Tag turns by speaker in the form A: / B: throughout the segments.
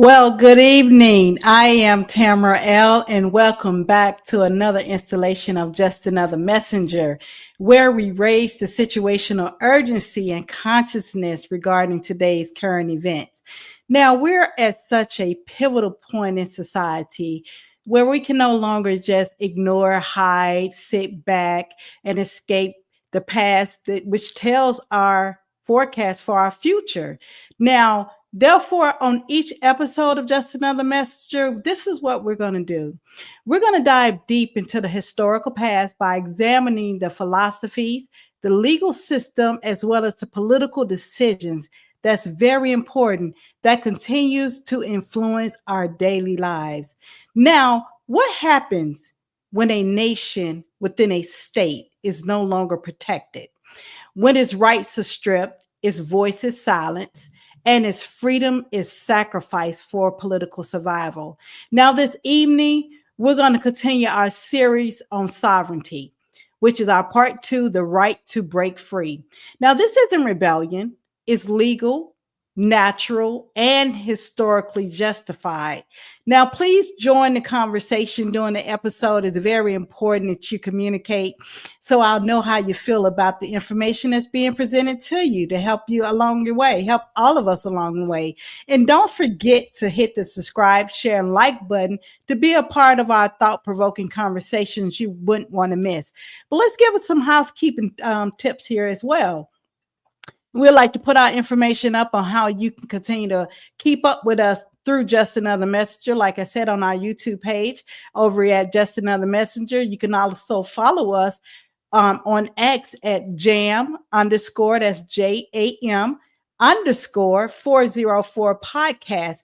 A: Well, good evening. I am Tamara L., and welcome back to another installation of Just Another Messenger, where we raise the situational urgency and consciousness regarding today's current events. Now, we're at such a pivotal point in society where we can no longer just ignore, hide, sit back, and escape the past, which tells our forecast for our future. Now, therefore, on each episode of Just Another Messenger, this is what we're going to do. We're going to dive deep into the historical past by examining the philosophies, the legal system, as well as the political decisions that's very important that continues to influence our daily lives. Now, what happens when a nation within a state is no longer protected? When its rights are stripped, its voice is silenced, and its freedom is sacrificed for political survival. Now, this evening, we're going to continue our series on sovereignty, which is our part two, the right to break free. Now, this isn't rebellion, it's legal, natural, and historically justified. Now, please join the conversation during the episode. It's very important that you communicate so I'll know how you feel about the information that's being presented to you to help you along your way, help all of us along the way. And don't forget to hit the subscribe, share, and like button to be a part of our thought-provoking conversations you wouldn't want to miss. But let's give us some housekeeping tips here as well. We'd like to put our information up on how you can continue to keep up with us through Just Another Messenger. Like I said, on our YouTube page over at Just Another Messenger. You can also follow us on X at jam underscore, that's JAM underscore 404 podcast.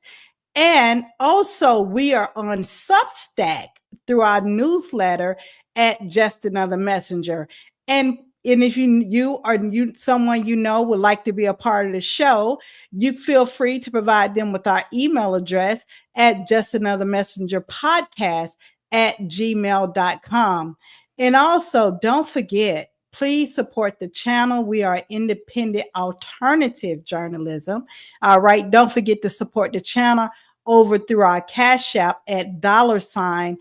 A: And also we are on Substack through our newsletter at Just Another Messenger. And if you or someone you know would like to be a part of the show, you feel free to provide them with our email address at justanothermessengerpodcast@gmail.com. And also, don't forget, please support the channel. We are independent alternative journalism. All right. Don't forget to support the channel over through our Cash App at $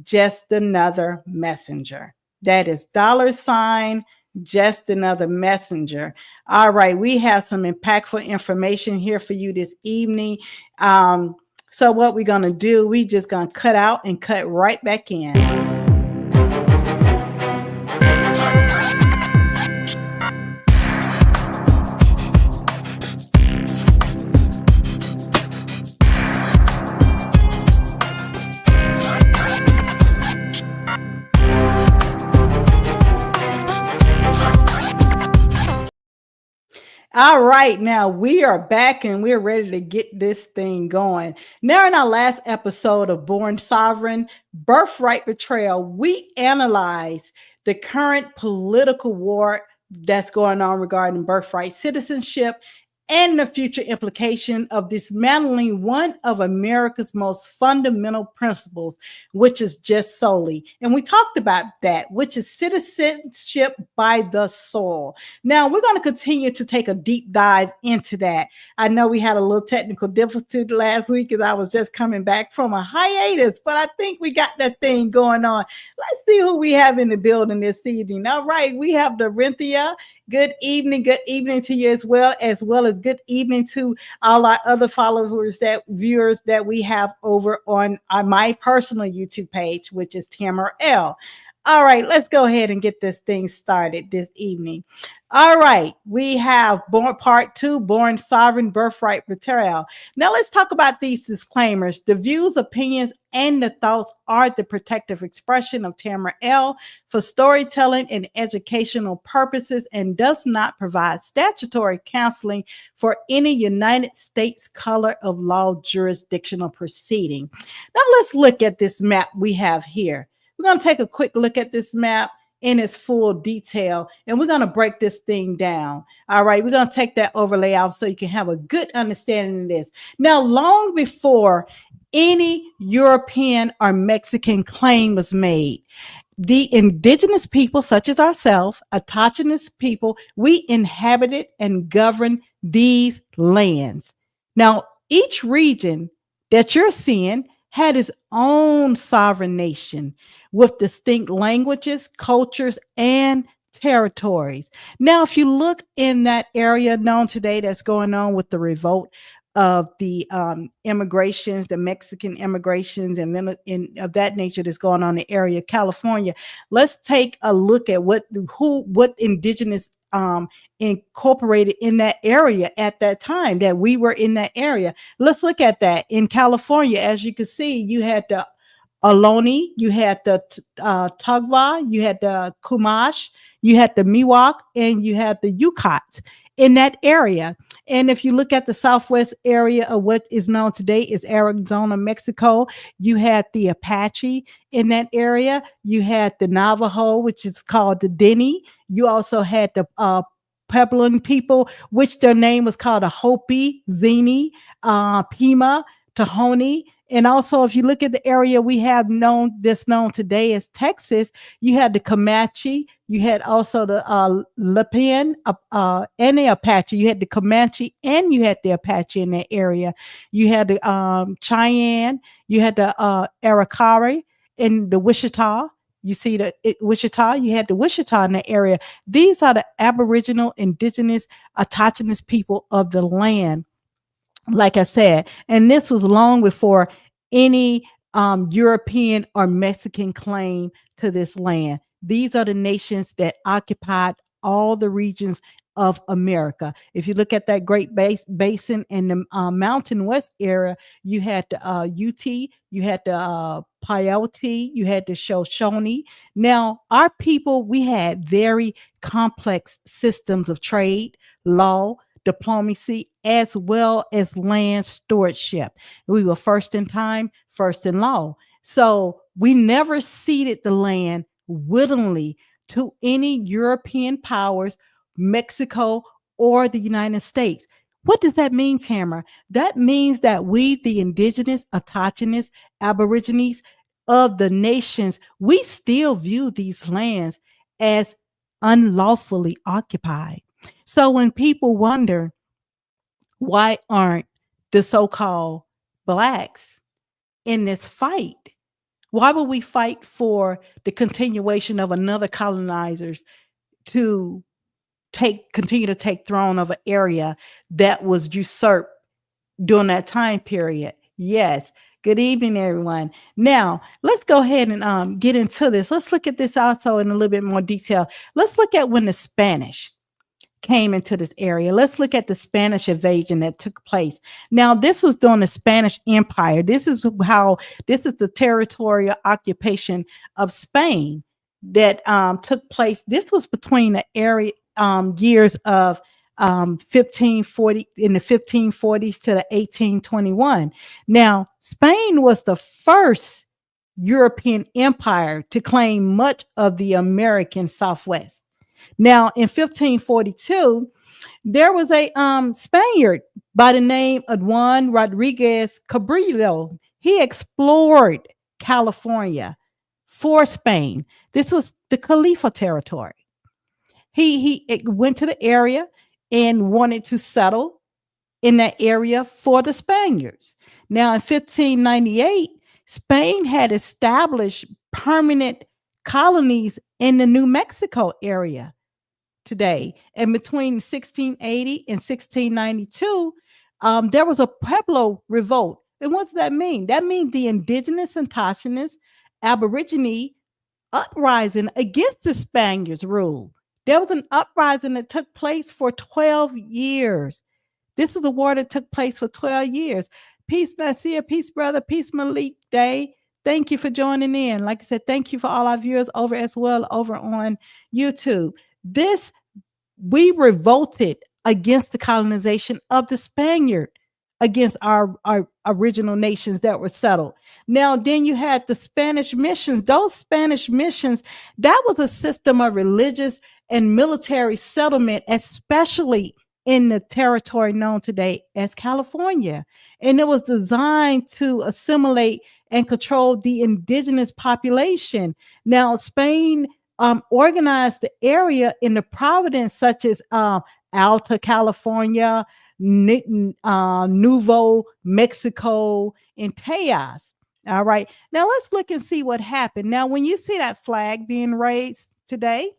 A: Just Another Messenger. That is $ Just Another Messenger. All right, we have some impactful information here for you this evening. So what we're going to do, we just going to cut out and cut right back in. All right, now we are back and we're ready to get this thing going. Now, in our last episode of Born Sovereign, Birthright Betrayal, we analyze the current political war that's going on regarding birthright citizenship and the future implication of dismantling one of America's most fundamental principles, which is just solely. And we talked about that, which is citizenship by the soil. Now, we're going to continue to take a deep dive into that. I know we had a little technical difficulty last week as I was just coming back from a hiatus, but I think we got that thing going on. Let's see who we have in the building this evening. All right, we have Dorinthia. Good evening to you as well as good evening to all our other followers, viewers that we have over on my personal YouTube page, which is Tamara L. All right, let's go ahead and get this thing started this evening. All right, we have part two, Born Sovereign, Birthright Betrayal. Now let's talk about these disclaimers. The views, opinions, and the thoughts are the protective expression of Tamara L. for storytelling and educational purposes and does not provide statutory counseling for any United States color of law jurisdictional proceeding. Now let's look at this map we have here. We're going to take a quick look at this map in its full detail, and we're going to break this thing down. All right, we're going to take that overlay off so you can have a good understanding of this. Now, long before any European or Mexican claim was made, the indigenous people, such as ourselves, autochthonous people, we inhabited and governed these lands. Now, each region that you're seeing had its own sovereign nation with distinct languages, cultures, and territories. Now, if you look in that area known today that's going on with the revolt of the immigrations, the Mexican immigrations, and then of that nature that's going on in the area of California, let's take a look at what indigenous incorporated in that area at that time that we were in that area. Let's look at that. In California, as you can see, you had the Ohlone, you had the Tugwa, you had the Chumash, you had the Miwok, and you had the Yukots in that area. And if you look at the southwest area of what is known today is Arizona, Mexico, you had the Apache in that area. You had the Navajo, which is called the Denny. You also had the Puebloan people, which their name was called a Hopi, Zini, Pima, Tohono. And also, if you look at the area we have known today as Texas, you had the Comanche, you had also the Lipan and the Apache. You had the Comanche and you had the Apache in that area. You had the Cheyenne, you had the Arikari and the Wichita. You see Wichita, you had the Wichita in the area. These are the Aboriginal, indigenous, autochthonous people of the land, like I said, and this was long before any European or Mexican claim to this land. These are the nations that occupied all the regions of America. If you look at that Great Basin and the Mountain West area, you had the UT, you had the Paiute, you had the Shoshone. Now, our people, we had very complex systems of trade, law, diplomacy, as well as land stewardship. We were first in time, first in law. So we never ceded the land willingly to any European powers, Mexico, or the United States. What does that mean, Tamara? That means that we, the indigenous, autochthonous, aborigines of the nations, we still view these lands as unlawfully occupied. So when people wonder, why aren't the so-called blacks in this fight? Why would we fight for the continuation of another colonizers to continue to take throne of an area that was usurped during that time period? Yes. Good evening, everyone. Now, let's go ahead and get into this. Let's look at this also in a little bit more detail. Let's look at when the Spanish came into this area. Let's look at the Spanish invasion that took place. Now, this was during the Spanish Empire. This is the territorial occupation of Spain that took place. This was between the years of 1540 in the 1540s to the 1821. Now, Spain was the first European empire to claim much of the American Southwest. Now, in 1542, there was a Spaniard by the name of Juan Rodriguez Cabrillo. He explored California for Spain. This was the Khalifa territory. He went to the area and wanted to settle in that area for the Spaniards. Now, in 1598, Spain had established permanent colonies in the New Mexico area today. And between 1680 and 1692, there was a Pueblo revolt. And what does that mean? That means the indigenous and autochthonous Aborigine uprising against the Spaniards' rule. There was an uprising that took place for 12 years. This is a war that took place for 12 years. Peace, Nasir. Peace, brother. Peace, Malik Day. Thank you for joining in. Like I said, thank you for all our viewers over as well over on YouTube. We revolted against the colonization of the Spaniard against our original nations that were settled. Now, then you had the Spanish missions. Those Spanish missions, that was a system of religious and military settlement, especially in the territory known today as California. And it was designed to assimilate and control the indigenous population. Now, Spain organized the area in the province such as Alta California, Nuevo Mexico, and Tejas. All right. Now let's look and see what happened. Now, when you see that flag being raised today,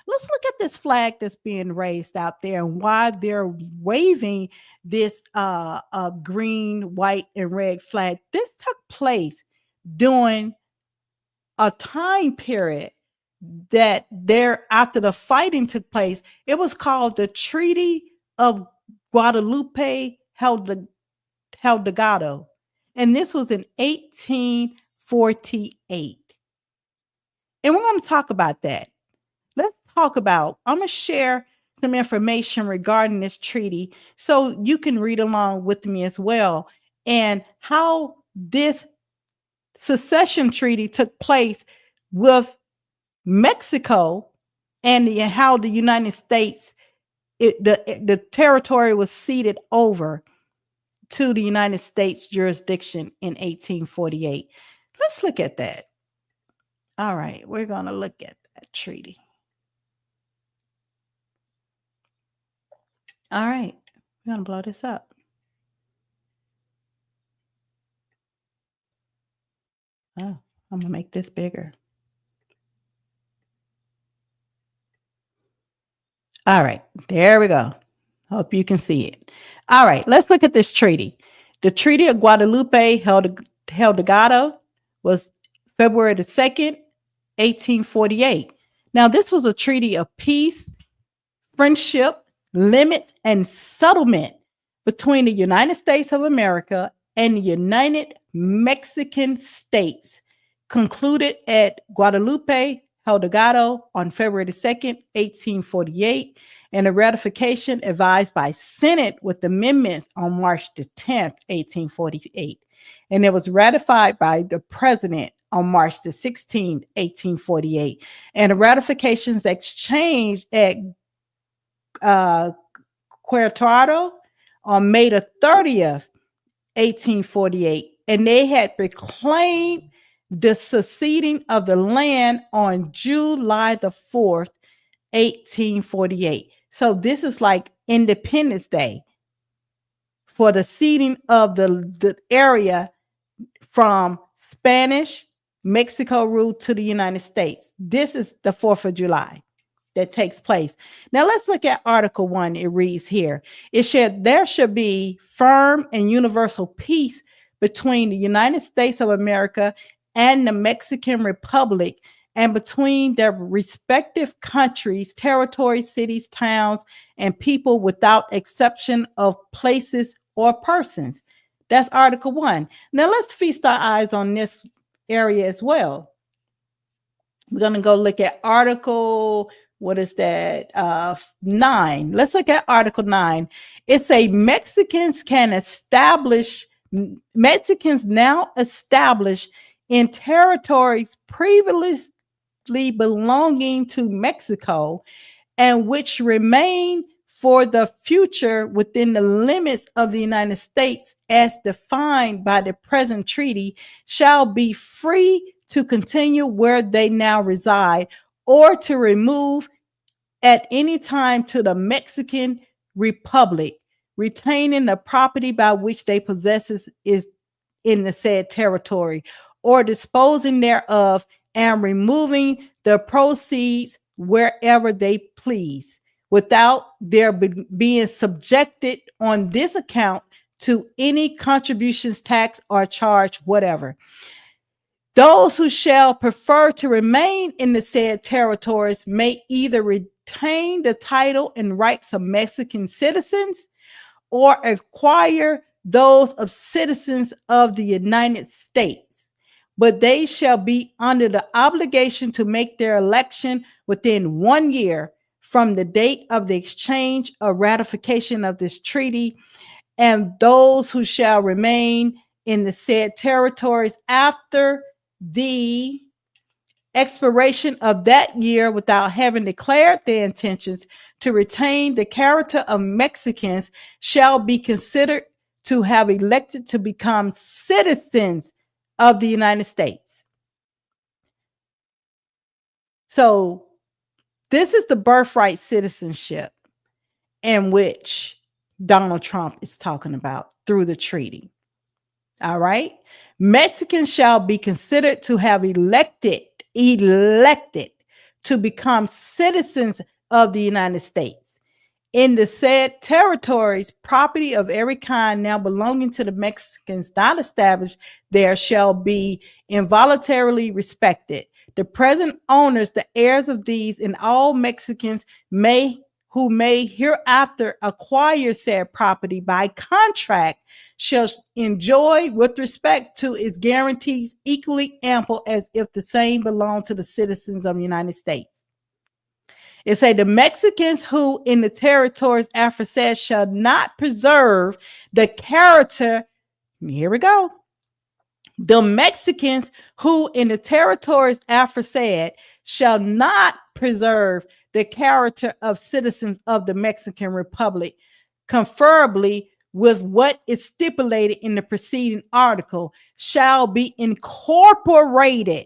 A: let's look at this flag that's being raised out there and why they're waving this green, white, and red flag. This took place during a time period that there after the fighting took place. It was called the Treaty of Guadalupe Hidalgo, and this was in 1848. And we're going to talk about that. Let's talk about, I'm going to share some information regarding this treaty so you can read along with me as well, and how this secession treaty took place with Mexico, and how the United States, the territory was ceded over to the United States jurisdiction in 1848. Let's look at that. All right, we're going to look at that treaty. All right, we're going to blow this up. Oh, I'm going to make this bigger. All right, there we go. Hope you can see it. All right, let's look at this treaty. The Treaty of Guadalupe Hidalgo was February the 2nd, 1848. Now, this was a treaty of peace, friendship, limits, and settlement between the United States of America and the United Mexican States, concluded at Guadalupe Hidalgo on February the 2nd, 1848, and a ratification advised by Senate with amendments on March the 10th, 1848. And it was ratified by the President on March the 16th, 1848. And the ratifications exchanged at Querétaro on May the 30th, 1848. And they had reclaimed the seceding of the land on July the 4th, 1848. So this is like Independence Day for the ceding of the area from Spanish Mexico rule to the United States. This is the 4th of July that takes place. Now let's look at Article 1. It reads here, there should be firm and universal peace between the United States of America and the Mexican Republic, and between their respective countries, territories, cities, towns, and people without exception of places or persons. That's Article 1. Now let's feast our eyes on this area as well. We're going to go look at Article, what is that? 9. Let's look at Article 9. It's a Mexicans now establish in territories previously belonging to Mexico, and which remain for the future within the limits of the United States as defined by the present treaty, shall be free to continue where they now reside, or to remove at any time to the Mexican Republic, retaining the property by which they possess is in the said territory, or disposing thereof, and removing the proceeds wherever they please, without their being subjected on this account to any contributions, tax, or charge whatever. Those who shall prefer to remain in the said territories may either retain the title and rights of Mexican citizens, or acquire those of citizens of the United States, but they shall be under the obligation to make their election within 1 year from the date of the exchange or ratification of this treaty, and those who shall remain in the said territories after the expiration of that year without having declared their intentions to retain the character of Mexicans shall be considered to have elected to become citizens of the United States. So this is the birthright citizenship. in which Donald Trump is talking about through the treaty. All right. Mexicans shall be considered to have elected to become citizens of the United States. In the said territories, property of every kind now belonging to the Mexicans not established there shall be involuntarily respected. The present owners, the heirs of these, and all Mexicans who may hereafter acquire said property by contract shall enjoy with respect to its guarantees equally ample as if the same belonged to the citizens of the United States. It say the Mexicans who in the territories aforesaid shall not preserve the character. Here we go. The Mexicans who in the territories aforesaid shall not preserve the character of citizens of the Mexican Republic, conferably with what is stipulated in the preceding article, shall be incorporated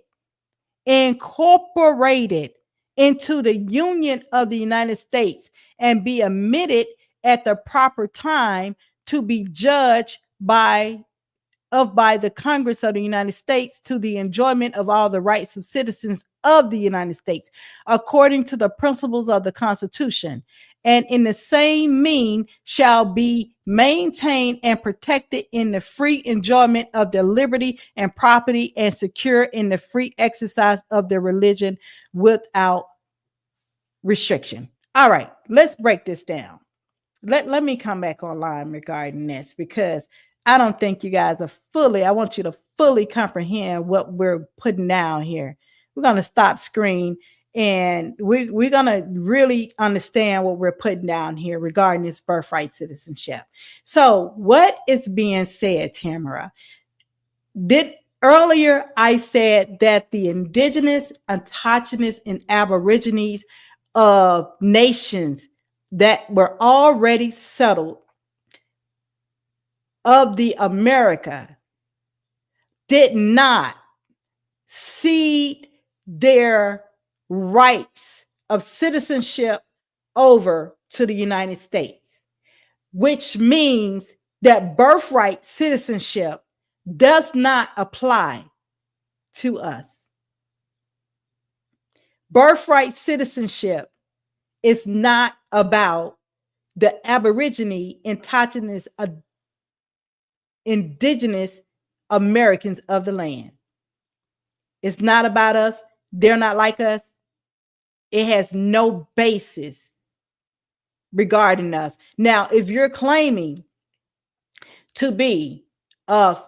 A: into the Union of the United States and be admitted at the proper time to be judged by the Congress of the United States to the enjoyment of all the rights of citizens of the United States, according to the principles of the Constitution, and in the same mean shall be maintained and protected in the free enjoyment of their liberty and property and secure in the free exercise of their religion without restriction. All right, let's break this down. Let me come back online regarding this, because I don't think you guys are I want you to fully comprehend what we're putting down here. We're going to stop screen and we're going to really understand what we're putting down here regarding this birthright citizenship. So what is being said, Tamara? Earlier I said that the indigenous, autochthonous, and aborigines of nations that were already settled of the America did not cede their rights of citizenship over to the United States, which means that birthright citizenship does not apply to us. Birthright citizenship is not about the Aborigine, indigenous Americans of the land. It's not about us. They're not like us. It has no basis regarding us. Now, if you're claiming to be of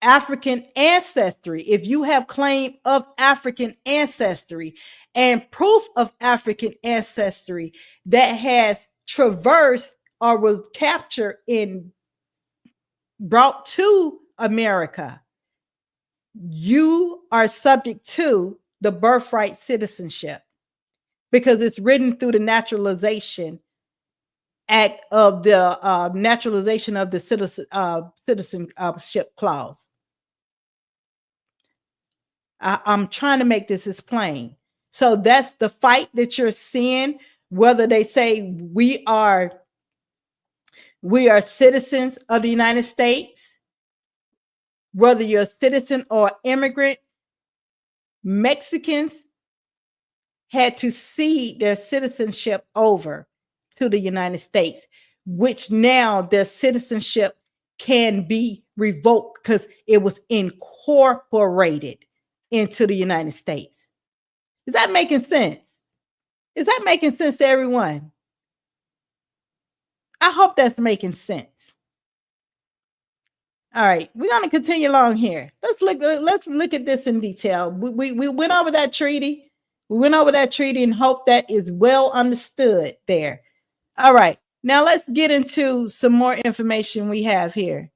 A: African ancestry, if you have claim of African ancestry and proof of African ancestry that has traversed or was captured and brought to America, you are subject to the birthright citizenship because it's written through the Naturalization Act of the Naturalization of the Citizenship Clause. I'm trying to make this as plain. So that's the fight that you're seeing, whether they say we are citizens of the United States, whether you're a citizen or immigrant. Mexicans had to cede their citizenship over to the United States, which now their citizenship can be revoked because it was incorporated into the United States. Is that making sense? Is that making sense to everyone? I hope that's making sense. All right, we're going to continue along here. Let's look at this in detail. We went over that treaty. We went over that treaty and hope that is well understood there. All right, now let's get into some more information we have here.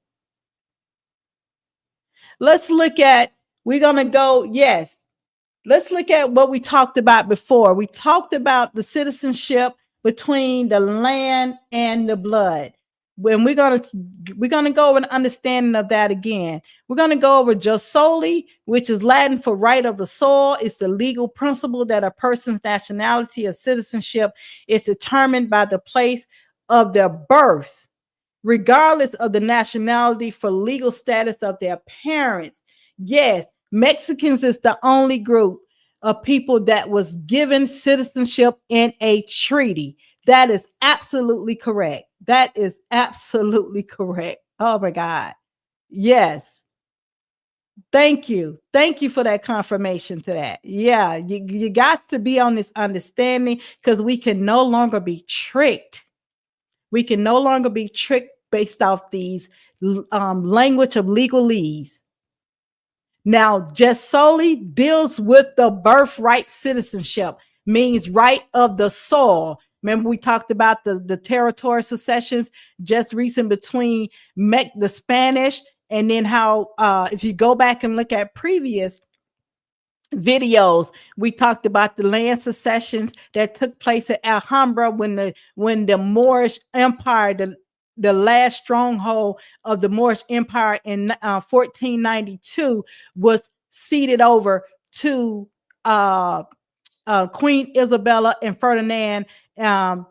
A: Let's look at, let's look at what we talked about before. We talked about the citizenship between the land and the blood. when we're gonna go over an understanding of that again. We're gonna go over jus soli, which is Latin for right of the soil. It's the legal principle that a person's nationality or citizenship is determined by the place of their birth, regardless of the nationality for legal status of their parents. Yes, Mexicans is the only group of people that was given citizenship in a treaty. That is absolutely correct. That is absolutely correct. Oh my God. Yes. Thank you. Thank you for that confirmation to that. Yeah, you got to be on this understanding because we can no longer be tricked. We can no longer be tricked based off these language of legalese. Now, jus soli deals with the birthright citizenship, means right of the soil. Remember, we talked about the territory secessions just recent between the Spanish, and then how if you go back and look at previous videos, we talked about the land secessions that took place at Alhambra when the Moorish Empire, the last stronghold of the Moorish Empire in 1492, was ceded over to Queen Isabella and Ferdinand in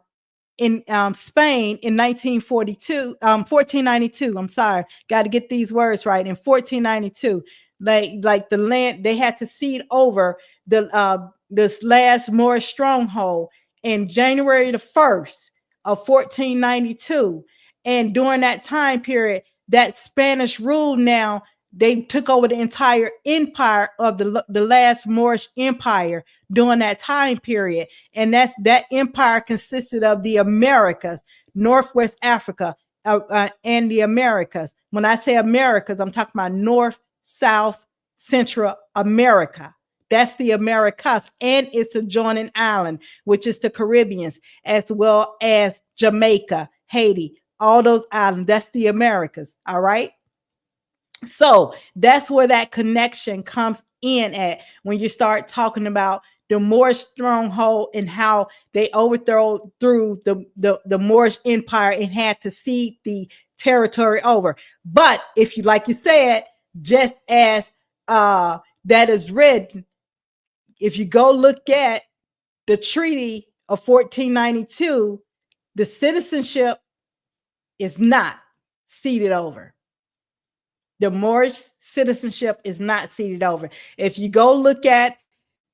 A: Spain in 1492. I'm sorry, got to get these words right. In 1492, like the land, they had to cede over this last Moorish stronghold in January the 1st of 1492. And during that time period, that Spanish rule, now they took over the entire empire of the last Moorish empire during that time period. And that empire consisted of the Americas, Northwest Africa, and the Americas. When I say Americas, I'm talking about North, South, Central America. That's the Americas, and it's adjoining island, which is the Caribbeans, as well as Jamaica, Haiti, all those islands. That's the Americas. All right. So that's where that connection comes in at when you start talking about the Moorish stronghold and how they overthrew the Moorish Empire and had to cede the territory over. But if you, like you said, just as that is written, if you go look at the Treaty of 1492, the citizenship is not ceded over. The Moorish citizenship is not ceded over. If you go look at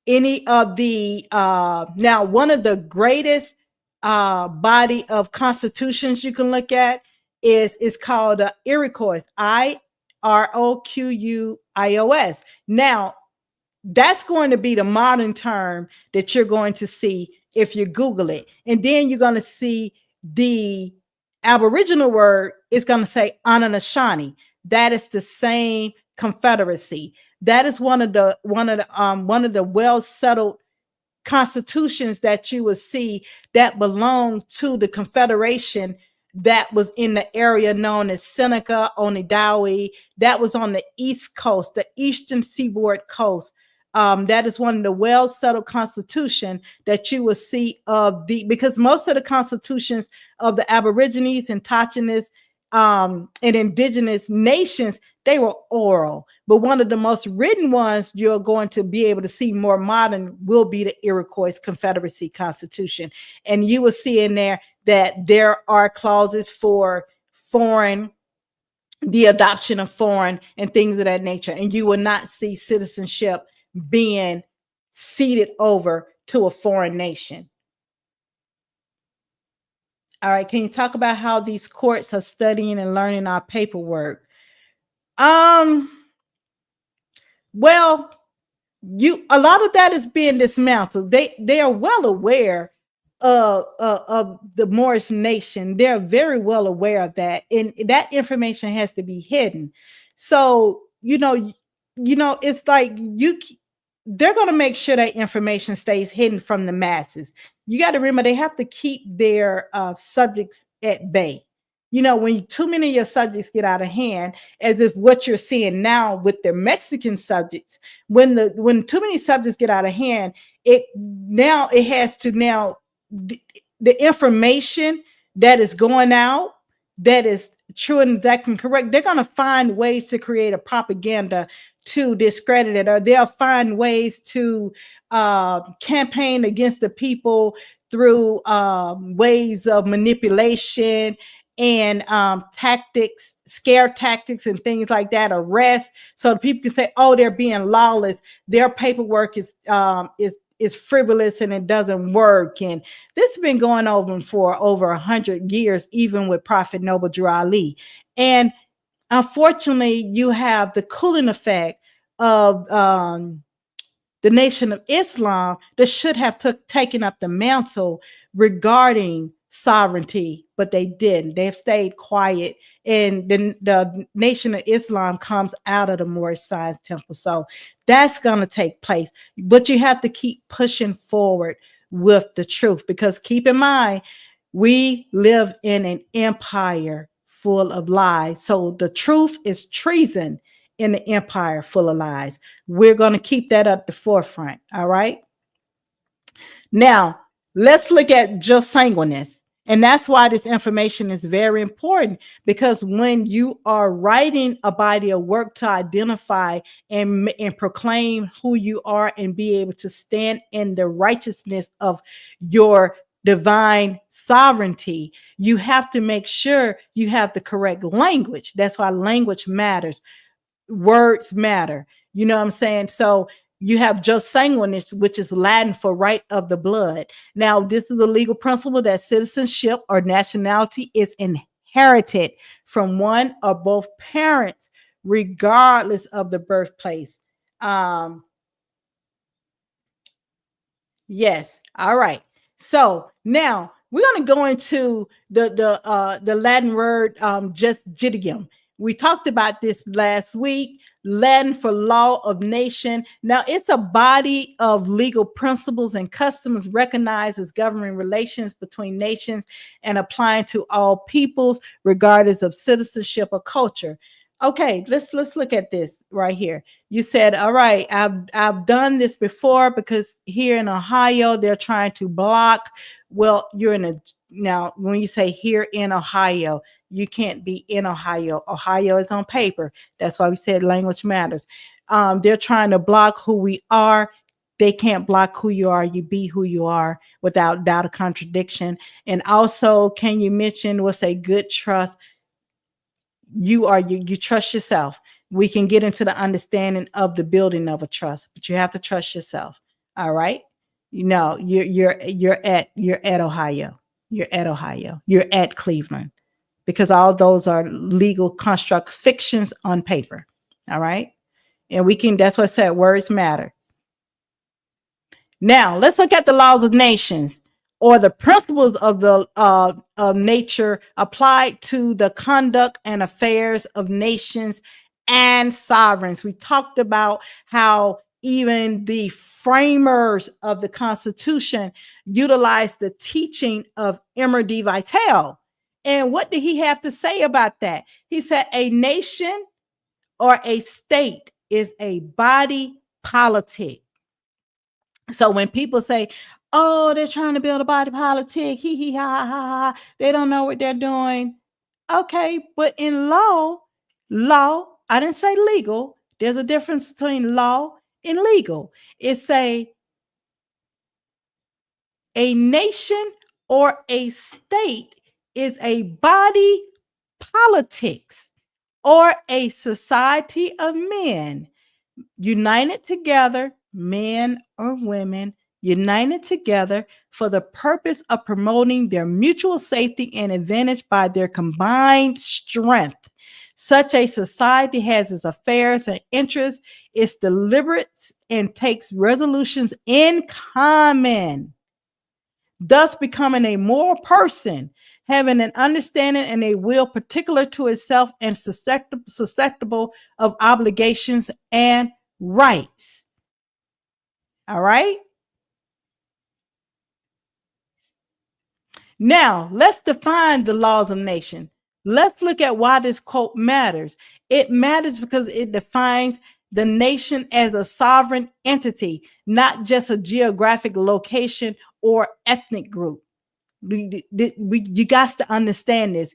A: any of the now, one of the greatest body of constitutions you can look at is called Iroquois, Iroquois. Now, that's going to be the modern term that you're going to see if you Google it, and then you're going to see the Aboriginal word is going to say Anishinaabe. That is the same confederacy. That is one of the well settled constitutions that you will see that belong to the confederation that was in the area known as Seneca, Onondaga. That was on the East Coast, the Eastern Seaboard coast. That is one of the well settled constitution that you will see because most of the constitutions of the Aborigines, Indigenous, and indigenous nations, they were oral. But one of the most written ones you're going to be able to see more modern will be the Iroquois Confederacy Constitution. And you will see in there that there are clauses for the adoption of foreign and things of that nature. And you will not see citizenship being ceded over to a foreign nation. All right, can you talk about how these courts are studying and learning our paperwork? Well, a lot of that is being dismantled. They are well aware of the Moorish nation. They're very well aware of that, and that information has to be hidden. So it's like they're going to make sure that information stays hidden from the masses. You got to remember, they have to keep their subjects at bay. When too many of your subjects get out of hand, as if what you're seeing now with the Mexican subjects, when too many subjects get out of hand, the information that is going out, that is true and exact and correct, they're going to find ways to create a propaganda to discredit it, or they'll find ways to campaign against the people through ways of manipulation and tactics, scare tactics, and things like that. Arrest, so people can say, "Oh, they're being lawless. Their paperwork is frivolous and it doesn't work." And this has been going on for over 100 years, even with Prophet Noble Drew Ali. And unfortunately, you have the cooling effect of the Nation of Islam that should have taken up the mantle regarding sovereignty, but they didn't. They've stayed quiet, and the Nation of Islam comes out of the Moorish Science Temple. So that's going to take place, but you have to keep pushing forward with the truth, because keep in mind, we live in an empire full of lies. So the truth is treason in the empire full of lies. We're going to keep that at the forefront. All right. Now, let's look at just sanguineness. And that's why this information is very important, because when you are writing a body of work to identify and proclaim who you are and be able to stand in the righteousness of your divine sovereignty, you have to make sure you have the correct language. That's why language matters. Words matter. You know what I'm saying? So you have just sanguinis, which is Latin for right of the blood. Now, this is a legal principle that citizenship or nationality is inherited from one or both parents, regardless of the birthplace. Yes. All right. So now we're going to go into the Latin word justitium. We talked about this last week. Latin for law of nation. Now, it's a body of legal principles and customs recognized as governing relations between nations and applying to all peoples, regardless of citizenship or culture. Okay, let's look at this right here. You said, all right, I've done this before, because here in Ohio they're trying to block. Well, you're in a now when you say here in Ohio, you can't be in Ohio. Ohio is on paper. That's why we said language matters. They're trying to block who we are. They can't block who you are. You be who you are without doubt or contradiction. And also, can you mention what's a good trust? You trust yourself. We can get into the understanding of the building of a trust, but you have to trust yourself. All right. You know, you're at Ohio. You're at Ohio. You're at Cleveland, because all those are legal construct fictions on paper. All right. And that's what I said, words matter. Now, let's look at the laws of nations, or the principles of the of nature applied to the conduct and affairs of nations and sovereigns. We talked about how even the framers of the Constitution utilized the teaching of Emer de Vital. And what did he have to say about that? He said, a nation or a state is a body politic. So when people say, "Oh, they're trying to build a body politic," hee hee ha ha ha, they don't know what they're doing. Okay, but in law, I didn't say legal. There's a difference between law and legal. It's a nation or a state is a body politics or a society of men united together, men or women, united together for the purpose of promoting their mutual safety and advantage by their combined strength. Such a society has its affairs and interests, its deliberates, and takes resolutions in common, thus becoming a moral person, having an understanding and a will particular to itself and susceptible of obligations and rights. All right. Now, let's define the laws of nation. Let's look at why this quote matters. It matters because it defines the nation as a sovereign entity, not just a geographic location or ethnic group. You got to understand this.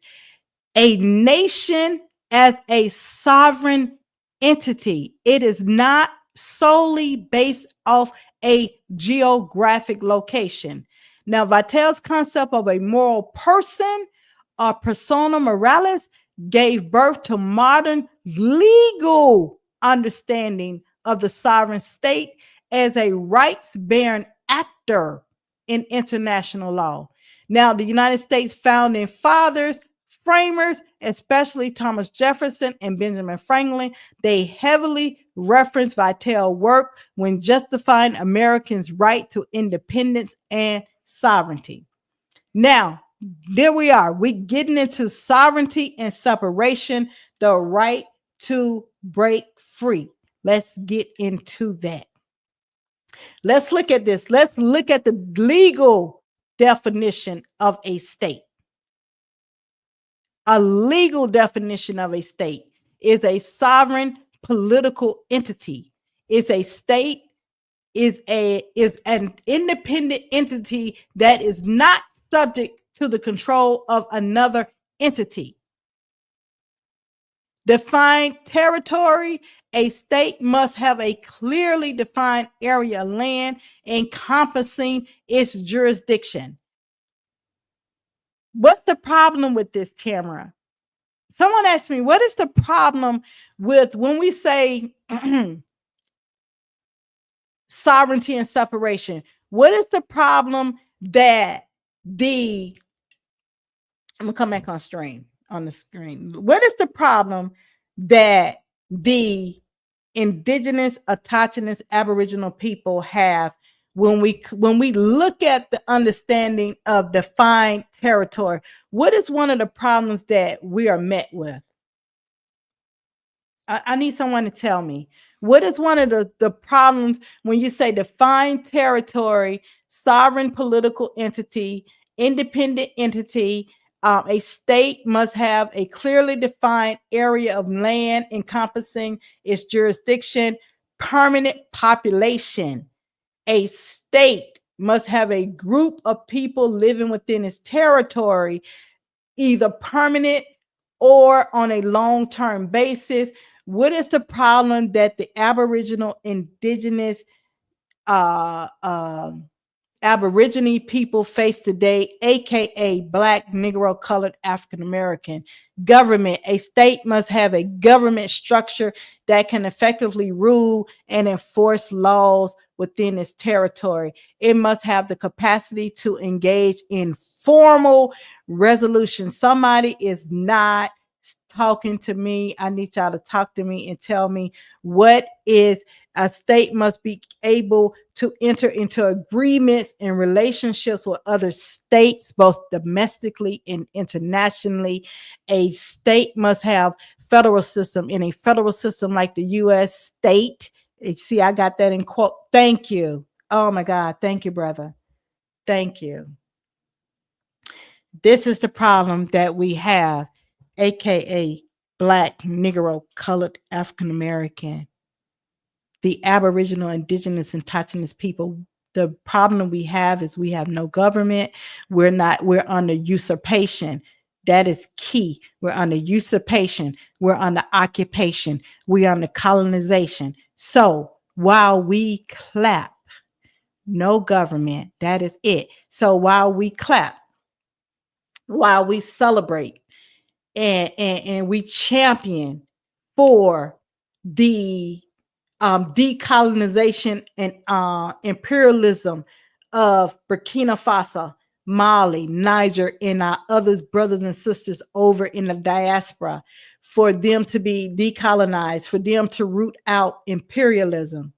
A: A nation as a sovereign entity. It is not solely based off a geographic location. Now, Vattel's concept of a moral person or persona moralis gave birth to modern legal understanding of the sovereign state as a rights bearing actor in international law. Now, the United States founding fathers, framers, especially Thomas Jefferson and Benjamin Franklin, they heavily reference Vattel work when justifying Americans' right to independence and sovereignty. Now, there we are. We're getting into sovereignty and separation, the right to break free. Let's get into that. Let's look at this. Let's look at the legal definition of a state. A legal definition of a state is a sovereign political entity. Is a state is an independent entity that is not subject to the control of another entity. Defined territory. A state must have a clearly defined area of land encompassing its jurisdiction. What's the problem with this, Tamara? Someone asked me, what is the problem with when we say sovereignty and separation? What is the problem that I'm gonna come back on the screen. What is the problem that the indigenous, autochthonous, aboriginal people have when we look at the understanding of defined territory? What is one of the problems that we are met with? I need someone to tell me. What is one of the problems when you say defined territory, sovereign political entity, independent entity? A state must have a clearly defined area of land encompassing its jurisdiction, permanent population. A state must have a group of people living within its territory, either permanent or on a long-term basis. What is the problem that the Aboriginal, indigenous, Aborigine people face today, aka Black, Negro, colored, African American? Government. A state must have a government structure that can effectively rule and enforce laws within its territory. It must have the capacity to engage in formal resolution. Somebody is not talking to me. I need y'all to talk to me and tell me what is a state must be able to enter into agreements and relationships with other states, both domestically and internationally. A state must have federal system. In a federal system like the U.S. state, see, I got that in quote. Thank you. Oh my God. Thank you, brother. Thank you. This is the problem that we have, aka Black, Negro, colored, African American, the Aboriginal, indigenous, and indigenous people. The problem we have is we have no government. We're under usurpation. That is key. We're under usurpation. We're under occupation. We're under colonization. So while we clap, no government, that is it. So while we clap, while we celebrate, and we champion for the decolonization and imperialism of Burkina Faso, Mali, Niger, and our others, brothers and sisters over in the diaspora, for them to be decolonized, for them to root out imperialism.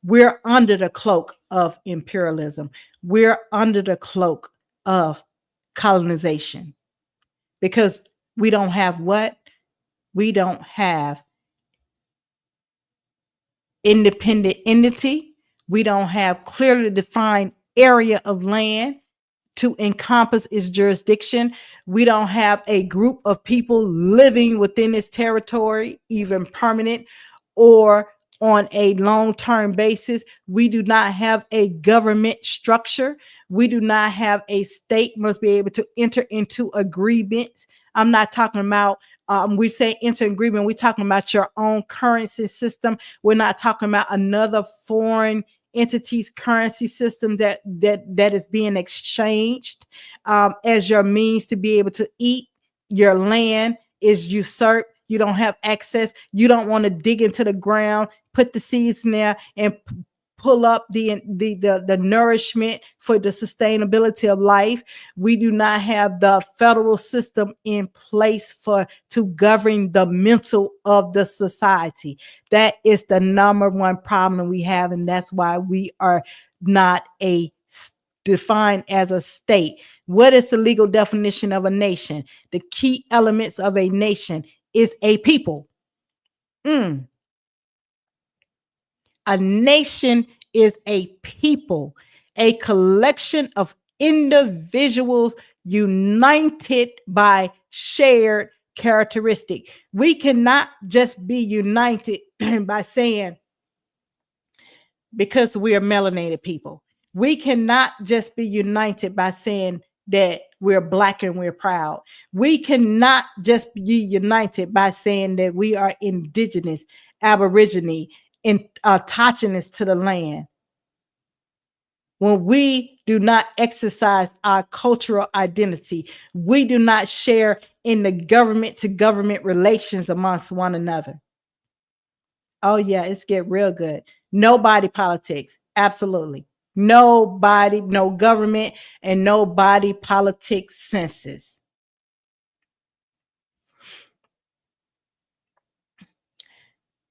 A: We're under the cloak of imperialism. We're under the cloak of colonization, because we don't have what? We don't have independent entity. We don't have clearly defined area of land to encompass its jurisdiction. We don't have a group of people living within its territory, even permanent or on a long-term basis. We do not have a government structure. We do not have a state must be able to enter into agreements I'm not talking about, we say enter agreement, we're talking about your own currency system. We're not talking about another foreign entity's currency system that is being exchanged as your means to be able to eat. Your land is usurped. You don't have access. You don't want to dig into the ground, put the seeds in there, and pull up the nourishment for the sustainability of life. We do not have the federal system in place for to govern the mental of the society. That is the number one problem we have, and that's why we are not defined as a state. What is the legal definition of a nation? The key elements of a nation is a people. A nation is a people, a collection of individuals united by shared characteristic. We cannot just be united by saying, because we are melanated people. We cannot just be united by saying that we're Black and we're proud. We cannot just be united by saying that we are indigenous, aborigine, and autogenous to the land. When we do not exercise our cultural identity, we do not share in the government to government relations amongst one another. Oh yeah, it's get real good. Nobody politics. Absolutely. Nobody, no government, and nobody politics census.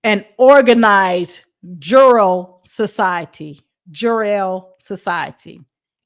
A: An organized jural society,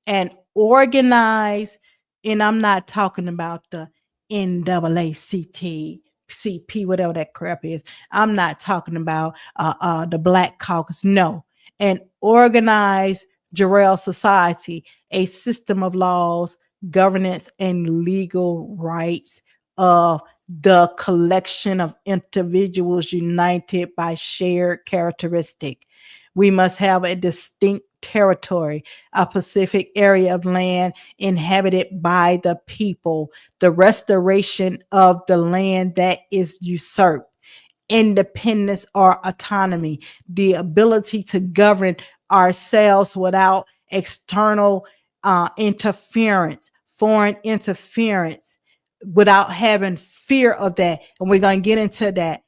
A: and organized, and I'm not talking about the NAACP, CP, whatever that crap is. I'm not talking about the Black Caucus. No, an organized jural society, a system of laws, governance, and legal rights of the collection of individuals united by shared characteristic. We must have a distinct territory, a specific area of land inhabited by the people, the restoration of the land that is usurped, independence or autonomy, the ability to govern ourselves without external interference, foreign interference, without having fear of that. And we're going to get into that.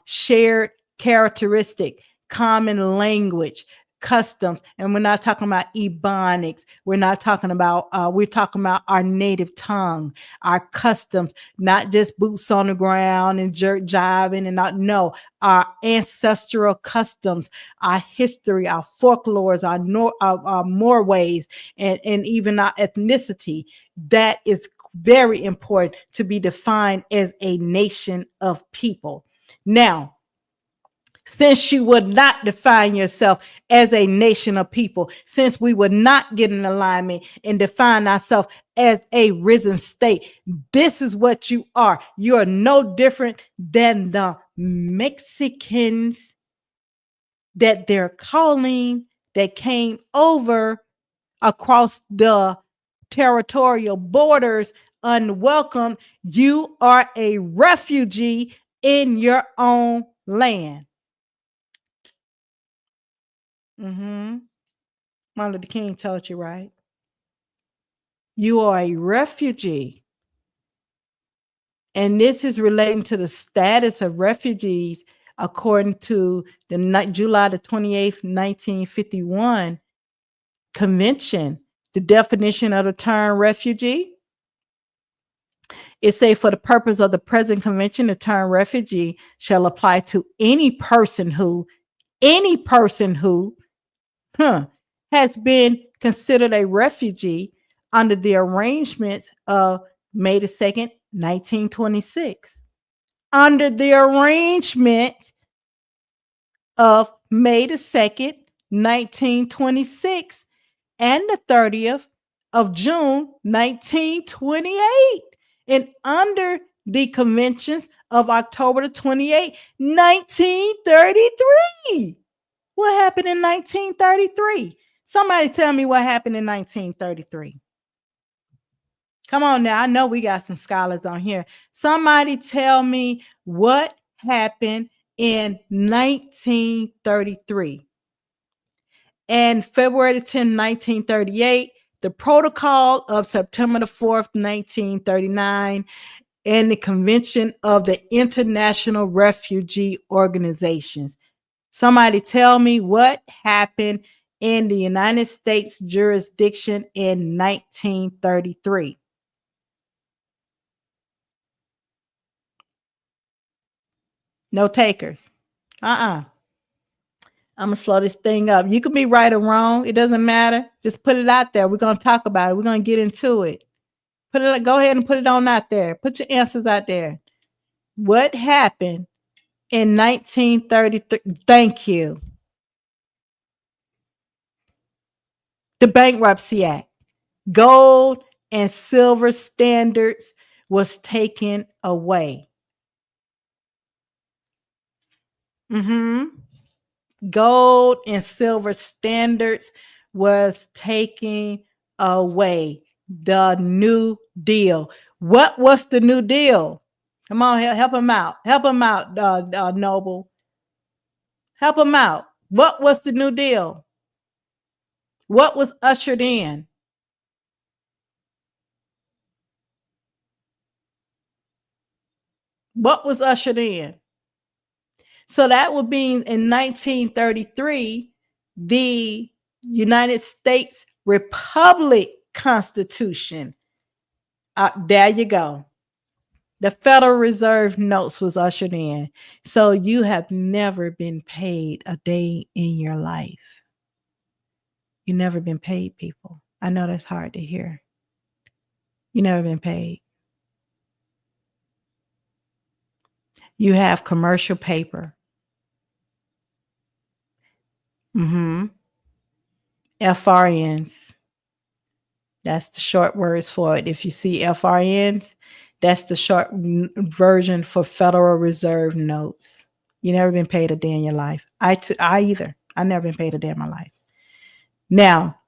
A: Shared characteristic, common language, customs. And we're not talking about ebonics. We're not talking about, we're talking about our native tongue, our customs, not just boots on the ground and jerk jiving and not, no, our ancestral customs, our history, our folklores, our more ways, and even our ethnicity. That is very important to be defined as a nation of people. Now, since you would not define yourself as a nation of people, since we would not get in alignment and define ourselves as a risen state, this is what you are. You are no different than the Mexicans that they're calling that came over across the territorial borders unwelcome. You are a refugee in your own land. Martin Luther King told you, right? You are a refugee. And this is relating to the status of refugees according to the July the 28th, 1951 convention. The definition of the term refugee. It say, for the purpose of the present convention, the term refugee shall apply to any person who has been considered a refugee under the arrangements of May the 2nd, 1926. Under the arrangement of May the 2nd, 1926, and the 30th of June, 1928, and under the conventions of October the 28th, 1933. What happened in 1933? Somebody tell me what happened in 1933. Come on now. I know we got some scholars on here. Somebody tell me what happened in 1933. And February 10, 1938, the Protocol of September the 4th, 1939, and the Convention of the International Refugee Organizations. Somebody tell me what happened in the United States jurisdiction in 1933. No takers. I'm gonna slow this thing up. You can be right or wrong. It doesn't matter. Just put it out there. We're gonna talk about it. We're gonna get into it. Go ahead and put it on out there. Put your answers out there. What happened in 1933? Thank you. The Bankruptcy Act. Gold and silver standards was taken away. Gold and silver standards was taken away. The New Deal. What was the New Deal? Come on, help him out. Help him out, Noble. Help him out. What was the New Deal? What was ushered in? What was ushered in? So that would be in 1933, the United States Republic Constitution. There you go. The Federal Reserve notes was ushered in. So you have never been paid a day in your life. You've never been paid, people. I know that's hard to hear. You've never been paid. You have commercial paper. FRNs. That's the short words for it. If you see FRNs, that's the short version for Federal Reserve notes. You never been paid a day in your life. I either. I never been paid a day in my life. Now,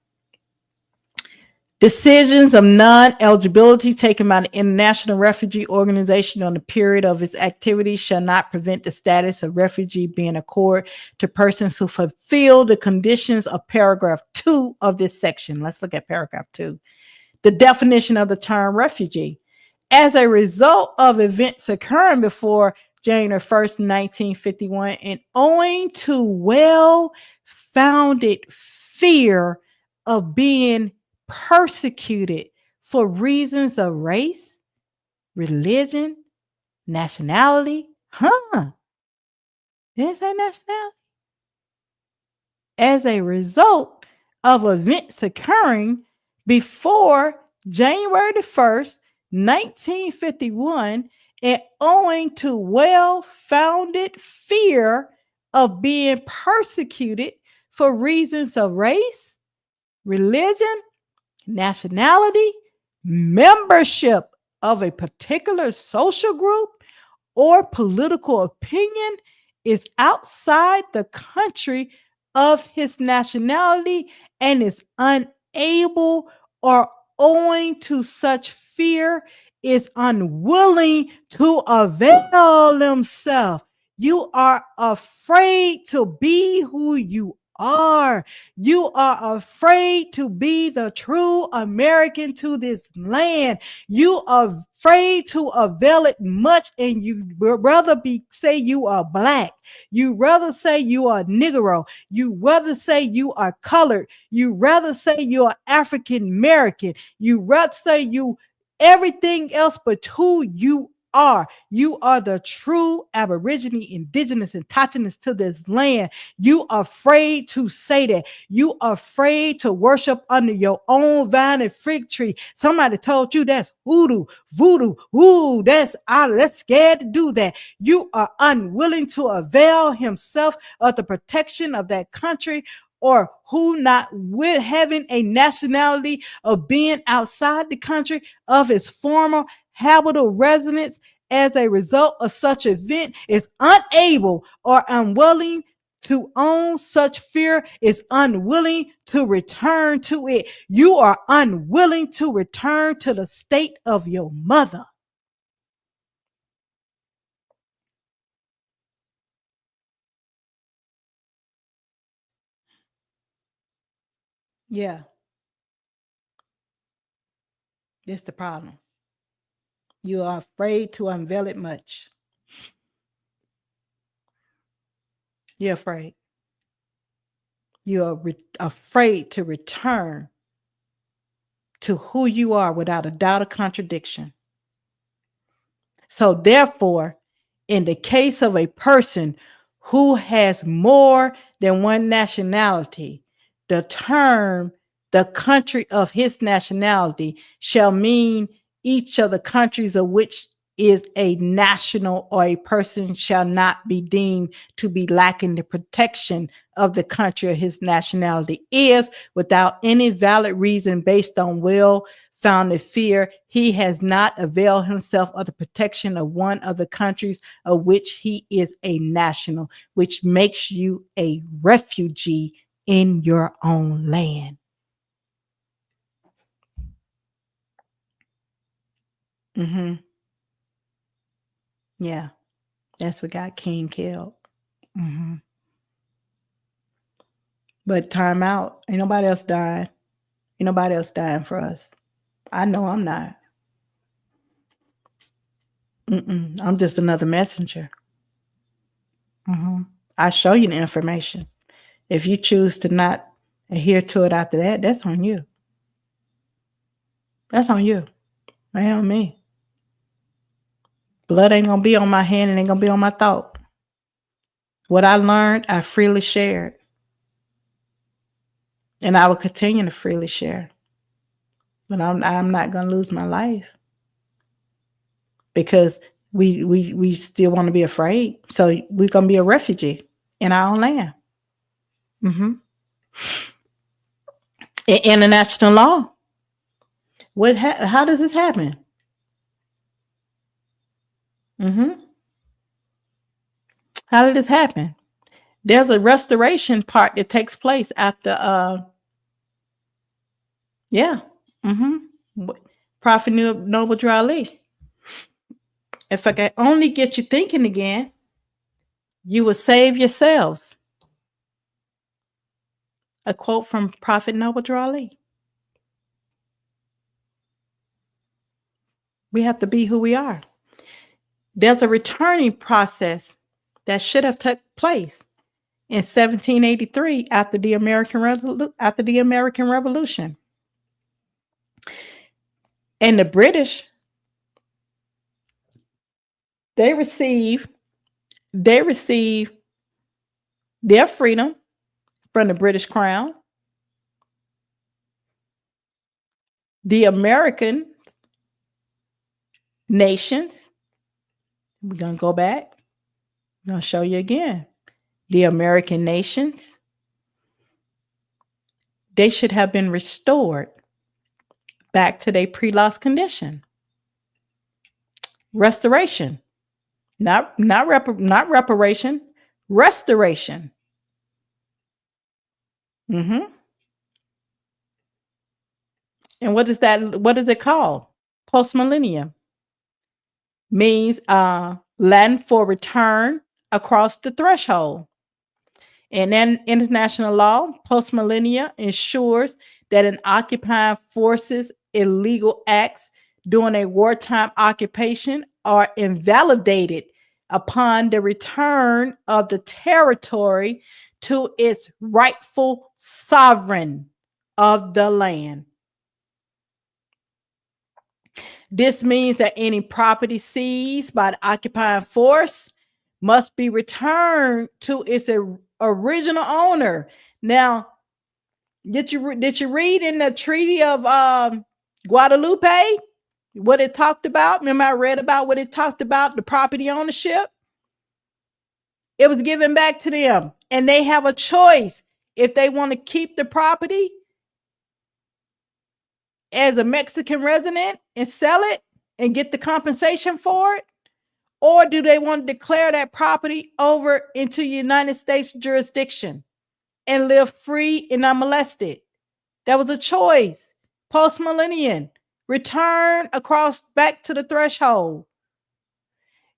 A: decisions of non-eligibility taken by the International Refugee Organization on the period of its activities shall not prevent the status of refugee being accorded to persons who fulfill the conditions of paragraph 2 of this section. Let's look at paragraph 2. The definition of the term refugee. As a result of events occurring before January 1st, 1951, and owing to well-founded fear of being persecuted for reasons of race, religion, nationality. Didn't say nationality. As a result of events occurring before January the 1st, 1951, and owing to well-founded fear of being persecuted for reasons of race, religion, nationality, membership of a particular social group, or political opinion is outside the country of his nationality and is unable or owing to such fear is unwilling to avail himself. You are afraid to be who you are. You are afraid to be the true American to this land. You are afraid to avail it much, and you rather say you are black. You rather say you are Negro. You rather say you are colored. You rather say you are African American. You rather say you everything else but who you are. You are the true Aborigine, indigenous, indigenous to this land. You are afraid to say that. You are afraid to worship under your own vine and fig tree. Somebody told you that's voodoo. Ooh, that's scared to do that. You are unwilling to avail himself of the protection of that country, or who not with having a nationality of being outside the country of his former habitable residence as a result of such event is unable or unwilling to own such fear is unwilling to return to it. You are unwilling to return to the state of your mother. Yeah, that's the problem. You are afraid to unveil it much. You're afraid. You are afraid to return to who you are without a doubt or contradiction. So, therefore, in the case of a person who has more than one nationality, the term the country of his nationality shall mean each of the countries of which is a national, or a person shall not be deemed to be lacking the protection of the country of his nationality is, without any valid reason based on well founded fear, he has not availed himself of the protection of one of the countries of which he is a national, which makes you a refugee in your own land. Mm-hmm. Yeah, that's what got King killed. Mm-hmm. But time out. Ain't nobody else dying. Ain't nobody else dying for us. I know I'm not. I'm just another messenger. Mm-hmm. I show you the information. If you choose to not adhere to it after that, that's on you. That's on you. Ain't on me. Blood ain't gonna be on my hand and ain't gonna be on my thought. What I learned, I freely shared. And I will continue to freely share. But I'm not gonna lose my life because we still want to be afraid. So we're gonna be a refugee in our own land. Mm-hmm. In international law, how does this happen? Mm-hmm. How did this happen? There's a restoration part that takes place after yeah. Mm-hmm. Prophet Noble Drew Ali. If I could only get you thinking again, you will save yourselves. A quote from Prophet Noble Drew Ali. We have to be who we are. There's a returning process that should have took place in 1783 after the American Revolution. And the British, they received their freedom from the British Crown. The American nations, we're going to go back. I'm going to show you again. The American nations, they should have been restored back to their pre-loss condition. Restoration, not reparation, restoration. Mm-hmm. And what is that? What is it called? Post-millennium means Latin for return across the threshold. And then international law, post-millennia ensures that an occupying force's illegal acts during a wartime occupation are invalidated upon the return of the territory to its rightful sovereign of the land. This means that any property seized by the occupying force must be returned to its original owner. Now, did you read in the Treaty of Guadalupe what it talked about? Remember, I read about what it talked about, the property ownership. It was given back to them, and they have a choice if they want to keep the property as a Mexican resident and sell it and get the compensation for it, Or do they want to declare that property over into United States jurisdiction and live free and unmolested? That was a choice. Post-millennium, return across back to the threshold.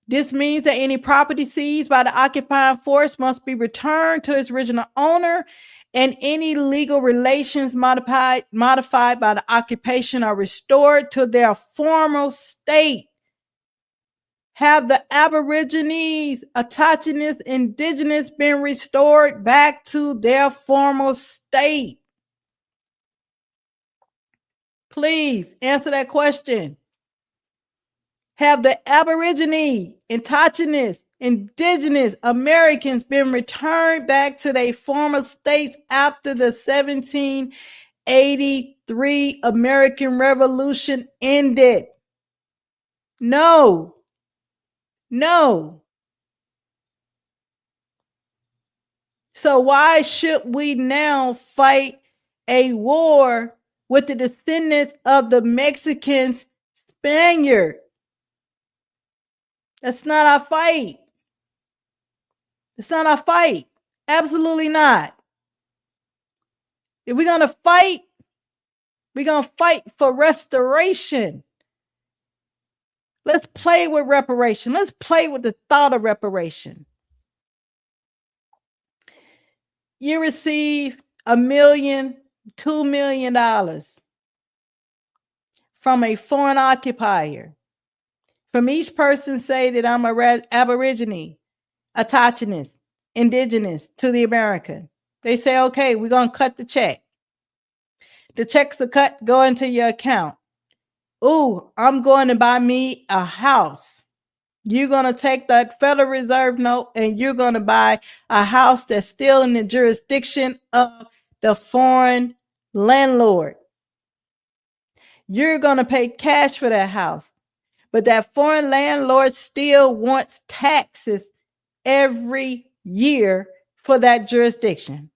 A: This means that any property seized by the occupying force must be returned to its original owner, and any legal relations modified by the occupation are restored to their former state. Have the Aborigines, Autochthonous, Indigenous been restored back to their former state? Please answer that question. Have the Aborigine, Autochthonous, Indigenous Americans been returned back to their former states after the 1783 American Revolution ended? No. No. So why should we now fight a war with the descendants of the Mexicans, Spaniard? That's not our fight. It's not our fight. Absolutely not. If we're going to fight, we're going to fight for restoration. Let's play with reparation. Let's play with the thought of reparation. You receive $1 million, $2 million from a foreign occupier. From each person say that I'm a Aborigine, Autochthonous, Indigenous to the American. They say, okay, we're going to cut the check. The checks are cut, go into your account. Ooh, I'm going to buy me a house. You're going to take that Federal Reserve note and you're going to buy a house that's still in the jurisdiction of the foreign landlord. You're going to pay cash for that house. But that foreign landlord still wants taxes every year for that jurisdiction.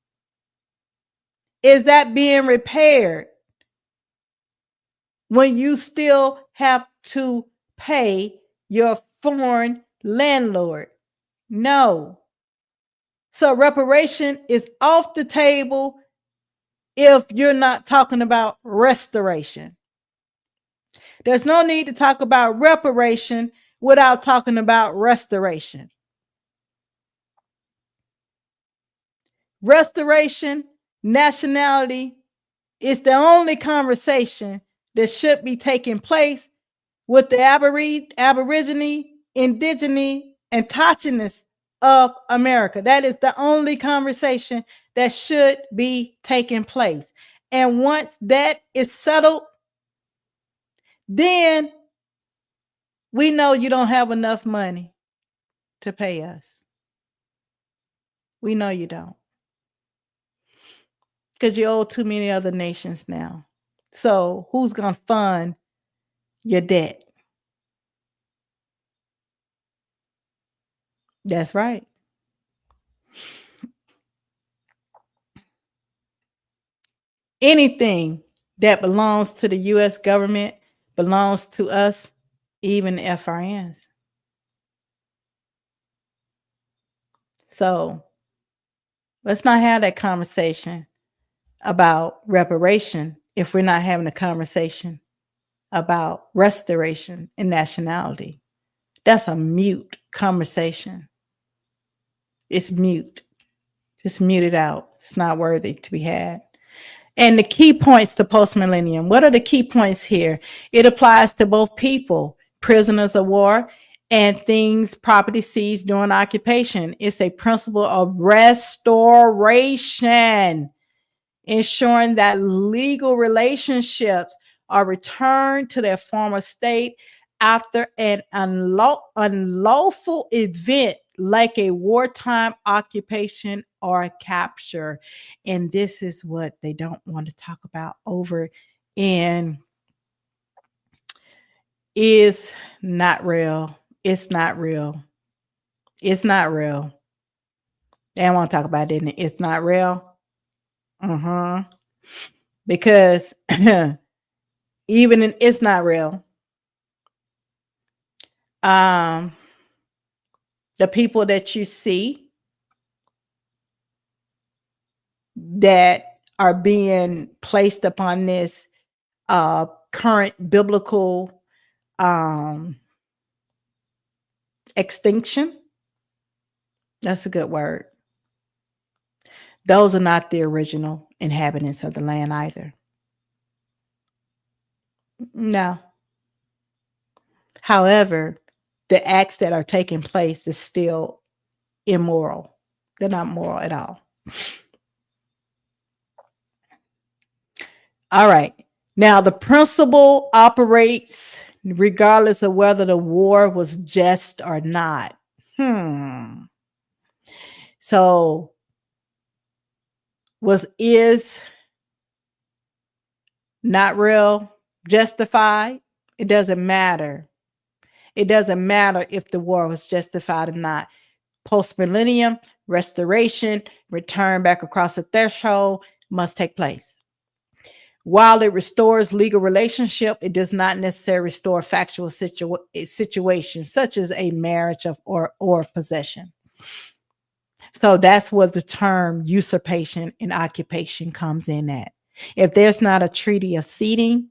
A: Is that being repaired when you still have to pay your foreign landlord? No. So reparation is off the table if you're not talking about restoration. There's no need to talk about reparation without talking about restoration. Restoration, nationality is the only conversation that should be taking place with the Aborigine, Indigenous, and Autochthonous of America. That is the only conversation that should be taking place. And once that is settled, then we know you don't have enough money to pay us. We know you don't. Because you owe too many other nations now. So who's going to fund your debt? That's right. Anything that belongs to the U.S. government belongs to us, even the FRNs. So let's not have that conversation about reparation if we're not having a conversation about restoration and nationality. That's a mute conversation. It's mute. Just mute it out. It's not worthy to be had. And the key points to post-millennium. What are the key points here? It applies to both people, prisoners of war, and things, property seized during occupation. It's a principle of restoration, ensuring that legal relationships are returned to their former state after an unlawful event like a wartime occupation or capture. And this is what they don't want to talk about over in is not real. It's not real. It's not real. They don't want to talk about it. It's not real. Because even in it's not real. The people that you see that are being placed upon this current biblical extinction, that's a good word. Those are not the original inhabitants of the land either. No. However, the acts that are taking place is still immoral. They're not moral at all. All right. Now, the principle operates regardless of whether the war was just or not. So, is not real justified? It doesn't matter. It doesn't matter if the war was justified or not. Post-millennium, restoration, return back across the threshold must take place. While it restores legal relationship, it does not necessarily restore factual situations such as a marriage or possession. So that's where the term usurpation and occupation comes in at. If there's not a treaty of ceding,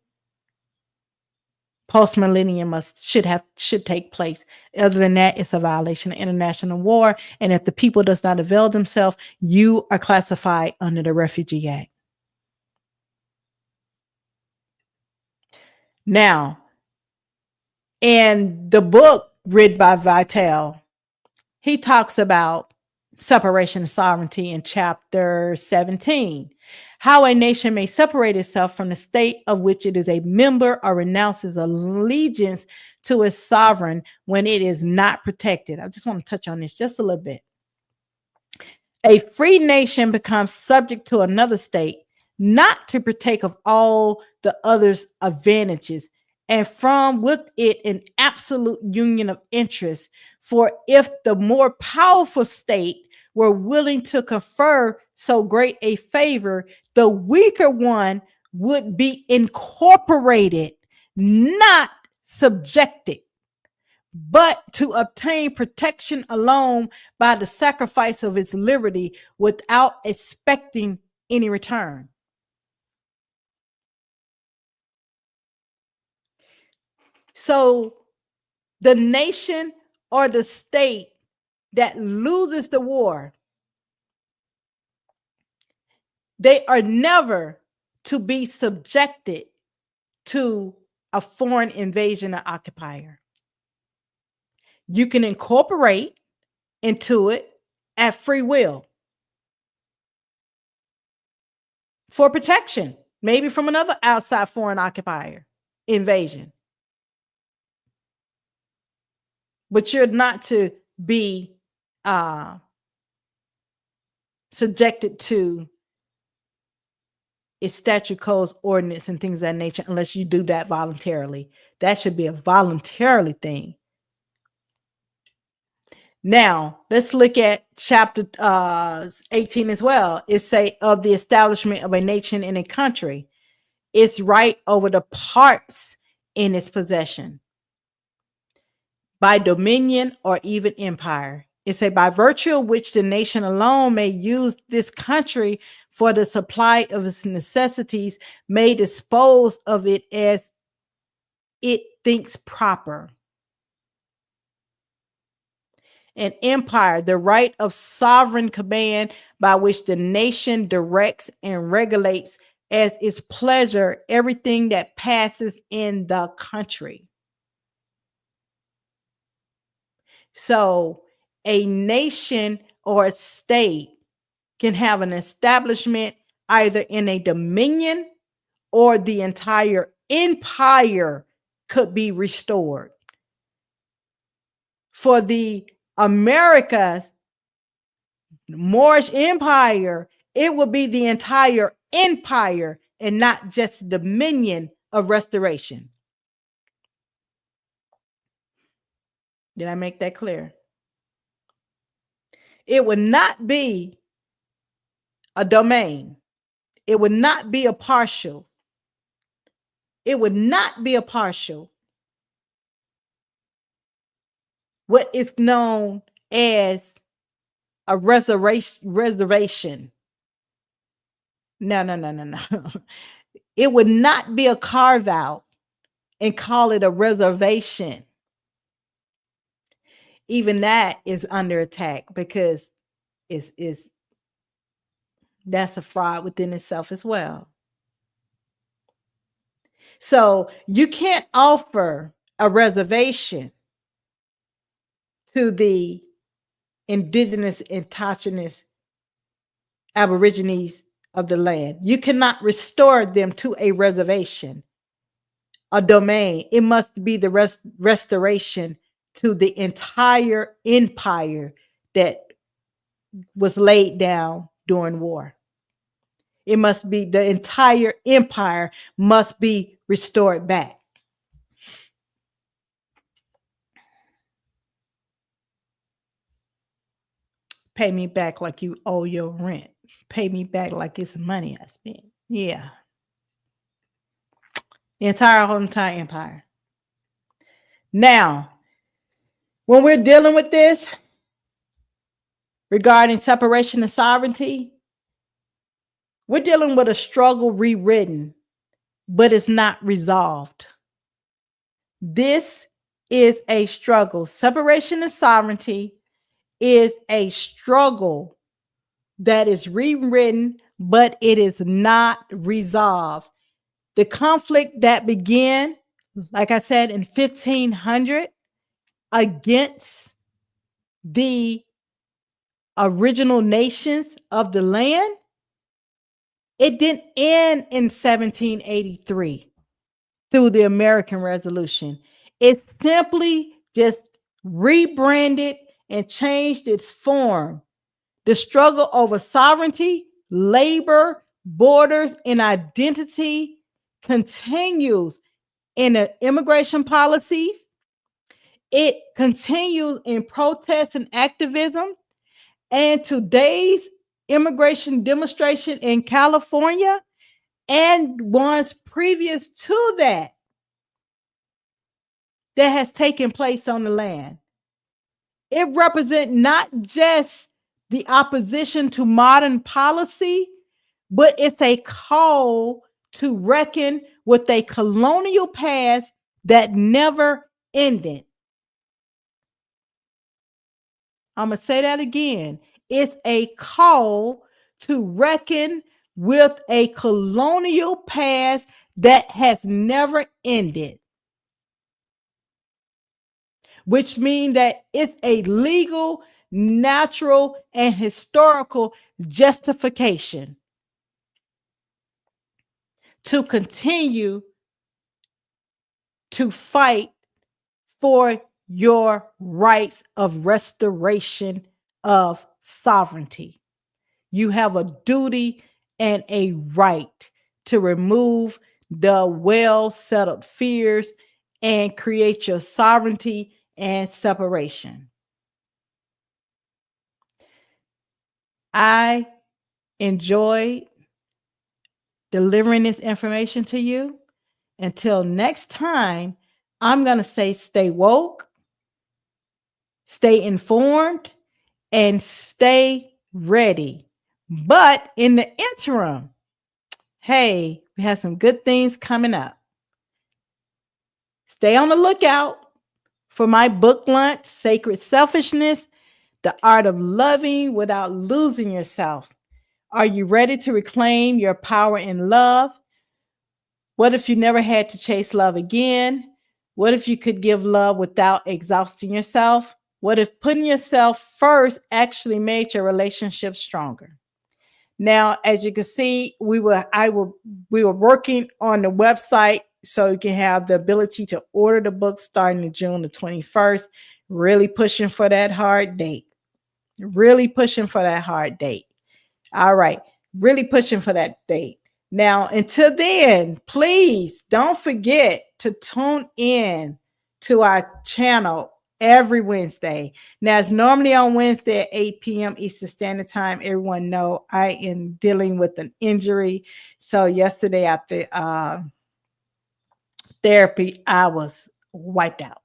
A: post-millennium should take place. Other than that, it's a violation of international law. And if the people does not avail themselves, you are classified under the Refugee Act. Now, in the book written by Vitale, he talks about separation of sovereignty in chapter 17. How a nation may separate itself from the state of which it is a member or renounces allegiance to its sovereign when it is not protected. I just want to touch on this just a little bit. A free nation becomes subject to another state, not to partake of all the other's advantages, and from with it an absolute union of interest. For if the more powerful state were willing to confer so great a favor, the weaker one would be incorporated, not subjected, but to obtain protection alone by the sacrifice of its liberty without expecting any return. So the nation or the state that loses the war, they are never to be subjected to a foreign invasion or occupier. You can incorporate into it at free will for protection, maybe from another outside foreign occupier invasion. But you're not to be subjected to its statute, codes, ordinance, and things of that nature unless you do that voluntarily. That should be a voluntarily thing. Now, let's look at chapter 18 as well. It say of the establishment of a nation in a country, its right over the parts in its possession, by dominion or even empire. It say by virtue of which the nation alone may use this country for the supply of its necessities, may dispose of it as it thinks proper. An empire, the right of sovereign command by which the nation directs and regulates as its pleasure everything that passes in the country. So a nation or a state can have an establishment either in a dominion or the entire empire could be restored. For the America's Moorish Empire, it would be the entire empire and not just dominion of restoration. Did I make that clear? It would not be a domain. It would not be a partial. It would not be a partial. What is known as a reservation. No. It would not be a carve out and call it a reservation. Even that is under attack because is that's a fraud within itself as well. So you can't offer a reservation to the indigenous, indigenous aborigines of the land. You cannot restore them to a reservation, a domain. It must be the restoration to the entire empire that was laid down during war. It must be the entire empire must be restored back. Pay me back like you owe your rent. Pay me back like it's money I spent. Yeah. The entire empire. Now, when we're dealing with this regarding separation and sovereignty, we're dealing with a struggle rewritten, but it's not resolved. This is a struggle. Separation and sovereignty is a struggle that is rewritten, but it is not resolved. The conflict that began, like I said, in 1500 against the original nations of the land, it didn't end in 1783 through the American Revolution. It simply just rebranded and changed its form. The struggle over sovereignty, labor, borders, and identity continues in the immigration policies. It continues in protests and activism. And today's immigration demonstration in California and ones previous to that has taken place on the land. It represents not just the opposition to modern policy, but it's a call to reckon with a colonial past that never ended. I'm going to say that again. It's a call to reckon with a colonial past that has never ended, which means that it's a legal, natural, and historical justification to continue to fight for your rights of restoration of sovereignty. You have a duty and a right to remove the well-settled fears and create your sovereignty and separation. I enjoyed delivering this information to you. Until next time, I'm going to say stay woke, stay informed, and stay ready. But in the interim, hey, we have some good things coming up. Stay on the lookout for my book launch, Sacred Selfishness, The Art of Loving Without Losing Yourself. Are you ready to reclaim your power in love? What if you never had to chase love again? What if you could give love without exhausting yourself? What if putting yourself first actually made your relationship stronger? Now, as you can see, we were working on the website so you can have the ability to order the book starting June the 21st. Really pushing for that hard date. Really pushing for that hard date. All right. Really pushing for that date. Now, until then, please don't forget to tune in to our channel every Wednesday. Now, it's normally on Wednesday at 8 p.m. Eastern Standard Time. Everyone know I am dealing with an injury. So yesterday at the therapy, I was wiped out.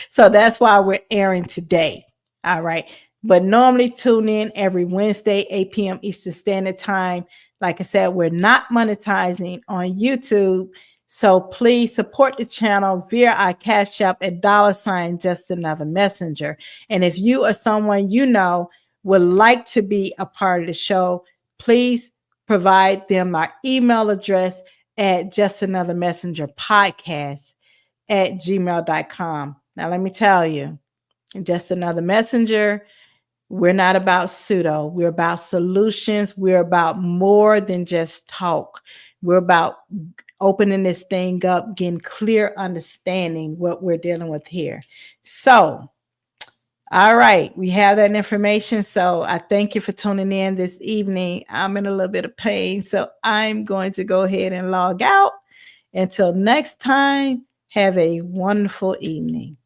A: So that's why we're airing today. All right. But normally tune in every Wednesday, 8 p.m. Eastern Standard Time. Like I said, we're not monetizing on YouTube. So please support the channel via our Cash App at $ just another messenger. And if you or someone you know would like to be a part of the show, please provide them our email address at just another messenger podcast at gmail.com. Now, let me tell you, just another messenger. We're not about pseudo. We're about solutions. We're about more than just talk. We're about opening this thing up, getting clear understanding what we're dealing with here. So, all right, we have that information. So I thank you for tuning in this evening. I'm in a little bit of pain, so I'm going to go ahead and log out. Until next time, have a wonderful evening.